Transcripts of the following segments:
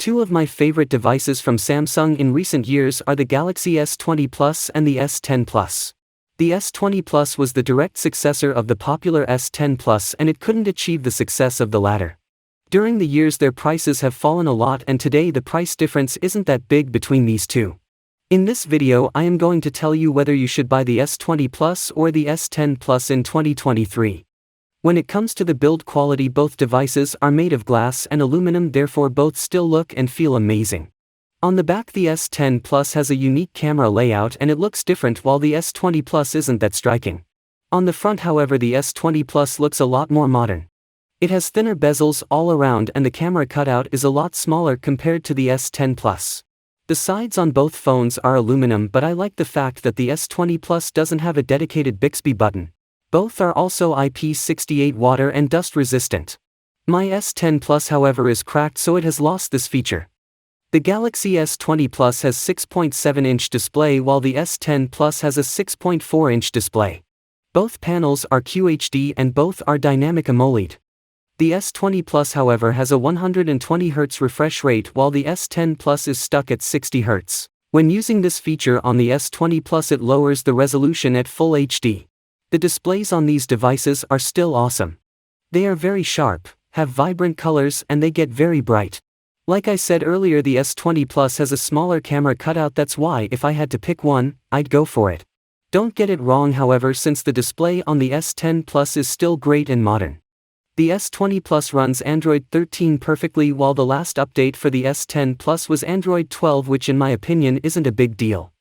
Two of my favorite devices from Samsung in recent years are the Galaxy S20 Plus and the S10 Plus. The S20 Plus was the direct successor of the popular S10 Plus, and it couldn't achieve the success of the latter. During the years their prices have fallen a lot, and today the price difference isn't that big between these two. In this video I am going to tell you whether you should buy the S20 Plus or the S10 Plus in 2023. When it comes to the build quality, both devices are made of glass and aluminum, therefore both still look and feel amazing. On the back, the S10 Plus has a unique camera layout and it looks different, while the S20 Plus isn't that striking. On the front, however, the S20 Plus looks a lot more modern. It has thinner bezels all around and the camera cutout is a lot smaller compared to the S10 Plus. The sides on both phones are aluminum, but I like the fact that the S20 Plus doesn't have a dedicated Bixby button. Both are also IP68 water and dust resistant. My S10 Plus, however, is cracked, so it has lost this feature. The Galaxy S20 Plus has 6.7-inch display while the S10 Plus has a 6.4-inch display. Both panels are QHD and both are dynamic AMOLED. The S20 Plus, however, has a 120Hz refresh rate while the S10 Plus is stuck at 60Hz. When using this feature on the S20 Plus, it lowers the resolution at Full HD. The displays on these devices are still awesome. They are very sharp, have vibrant colors, and they get very bright. Like I said earlier, the S20 Plus has a smaller camera cutout, that's why if I had to pick one, I'd go for it. Don't get it wrong, however, since the display on the S10 Plus is still great and modern. The S20 Plus runs Android 13 perfectly, while the last update for the S10 Plus was Android 12, which in my opinion isn't a big deal.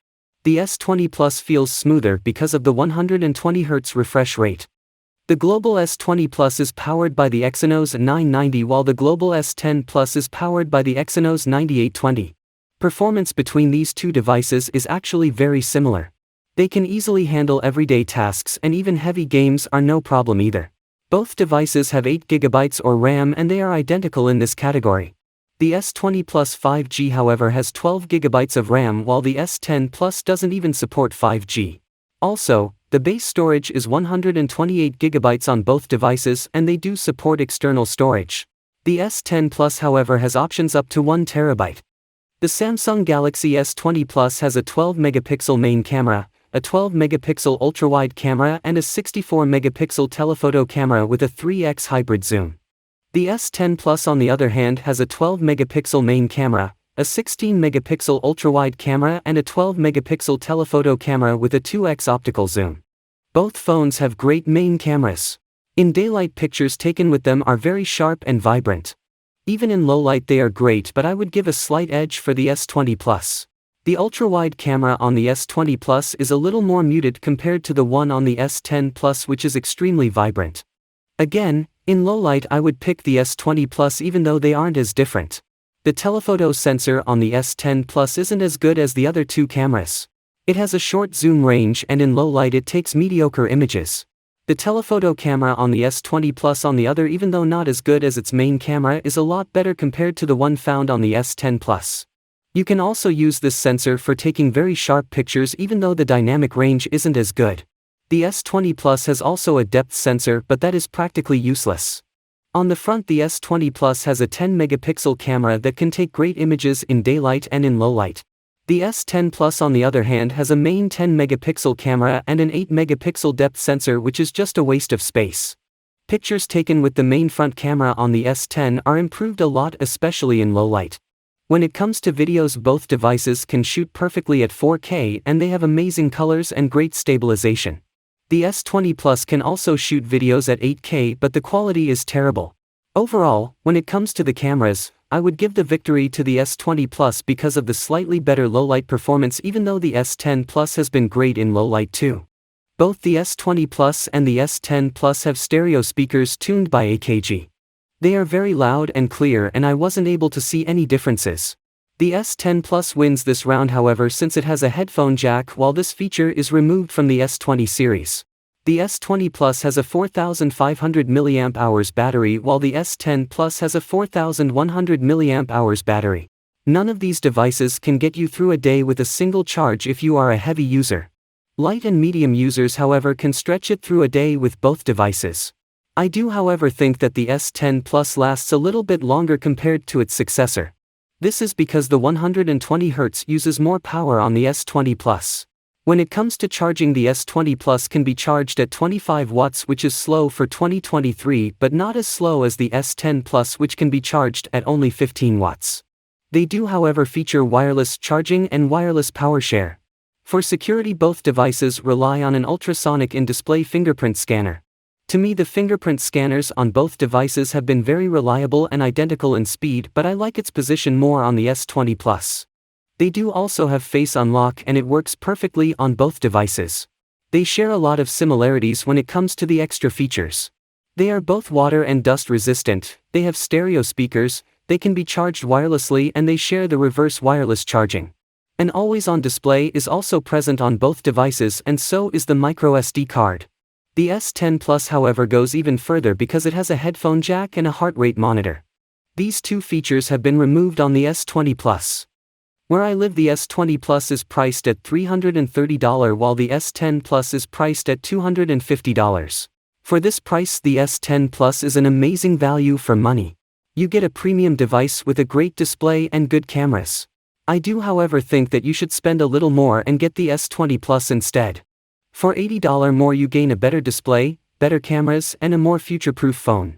The S20 Plus feels smoother because of the 120Hz refresh rate. The global S20 Plus is powered by the Exynos 990 while the global S10 Plus is powered by the Exynos 9820. Performance between these two devices is actually very similar. They can easily handle everyday tasks, and even heavy games are no problem either. Both devices have 8GB or RAM and they are identical in this category. The S20 Plus 5G, however, has 12GB of RAM while the S10 Plus doesn't even support 5G. Also, the base storage is 128GB on both devices and they do support external storage. The S10 Plus, however, has options up to 1TB. The Samsung Galaxy S20 Plus has a 12-megapixel main camera, a 12-megapixel ultrawide camera and a 64-megapixel telephoto camera with a 3x hybrid zoom. The S10 Plus, on the other hand, has a 12-megapixel main camera, a 16-megapixel ultrawide camera and a 12-megapixel telephoto camera with a 2x optical zoom. Both phones have great main cameras. In daylight, pictures taken with them are very sharp and vibrant. Even in low light they are great, but I would give a slight edge for the S20 Plus. The ultrawide camera on the S20 Plus is a little more muted compared to the one on the S10 Plus, which is extremely vibrant. Again, in low light I would pick the S20 Plus even though they aren't as different. The telephoto sensor on the S10 Plus isn't as good as the other two cameras. It has a short zoom range and in low light it takes mediocre images. The telephoto camera on the S20 Plus, on the other, even though not as good as its main camera, is a lot better compared to the one found on the S10 Plus. You can also use this sensor for taking very sharp pictures even though the dynamic range isn't as good. The S20 Plus has also a depth sensor, but that is practically useless. On the front, the S20 Plus has a 10-megapixel camera that can take great images in daylight and in low light. The S10 Plus, on the other hand, has a main 10-megapixel camera and an 8-megapixel depth sensor, which is just a waste of space. Pictures taken with the main front camera on the S10 are improved a lot, especially in low light. When it comes to videos, both devices can shoot perfectly at 4K and they have amazing colors and great stabilization. The S20 Plus can also shoot videos at 8K, but the quality is terrible. Overall, when it comes to the cameras, I would give the victory to the S20 Plus because of the slightly better low-light performance, even though the S10 Plus has been great in low light too. Both the S20 Plus and the S10 Plus have stereo speakers tuned by AKG. They are very loud and clear and I wasn't able to see any differences. The S10 Plus wins this round, however, since it has a headphone jack while this feature is removed from the S20 series. The S20 Plus has a 4500 mAh battery while the S10 Plus has a 4100 mAh battery. None of these devices can get you through a day with a single charge if you are a heavy user. Light and medium users, however, can stretch it through a day with both devices. I do, however, think that the S10 Plus lasts a little bit longer compared to its successor. This is because the 120Hz uses more power on the S20 Plus. When it comes to charging, the S20 Plus can be charged at 25 watts, which is slow for 2023 but not as slow as the S10 Plus, which can be charged at only 15 watts. They do however feature wireless charging and wireless power share. For security, both devices rely on an ultrasonic in-display fingerprint scanner. To me, the fingerprint scanners on both devices have been very reliable and identical in speed, but I like its position more on the S20 Plus. They do also have face unlock and it works perfectly on both devices. They share a lot of similarities when it comes to the extra features. They are both water and dust resistant, they have stereo speakers, they can be charged wirelessly, and they share the reverse wireless charging. An always-on display is also present on both devices, and so is the microSD card. The S10 Plus however goes even further because it has a headphone jack and a heart rate monitor. These two features have been removed on the S20 Plus. Where I live, the S20 Plus is priced at $330 while the S10 Plus is priced at $250. For this price, the S10 Plus is an amazing value for money. You get a premium device with a great display and good cameras. I do however think that you should spend a little more and get the S20 Plus instead. For $80 more you gain a better display, better cameras, and a more future-proof phone.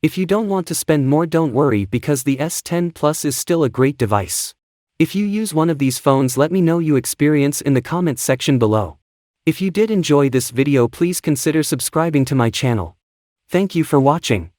If you don't want to spend more, don't worry, because the S10 Plus is still a great device. If you use one of these phones, let me know your experience in the comments section below. If you did enjoy this video, please consider subscribing to my channel. Thank you for watching.